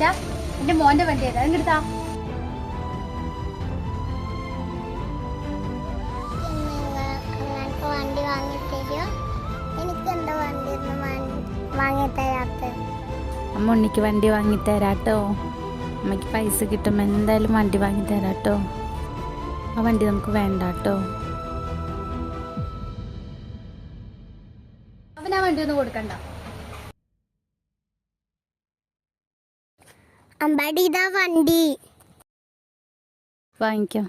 എന്റെ മോന്റെ വണ്ടി ഏതാ എടുത്താ? വണ്ടി വാങ്ങിത്തരോ? എനിക്ക് എന്താ വണ്ടി വാങ്ങിത്തരാത്ത? അമ്മ ഉണ്ണിക്ക് വണ്ടി വാങ്ങിത്തരാട്ടോ. അമ്മയ്ക്ക് പൈസ കിട്ടുമ്പോൾ എന്തായാലും വണ്ടി വാങ്ങിത്തരാട്ടോ. ആ വണ്ടി നമുക്ക് വേണ്ട കേട്ടോ. അവൻ ആ വണ്ടി ഒന്നും കൊടുക്കണ്ട. അമ്പാടി ഇതാ വണ്ടി. വാങ്ങിക്കാം.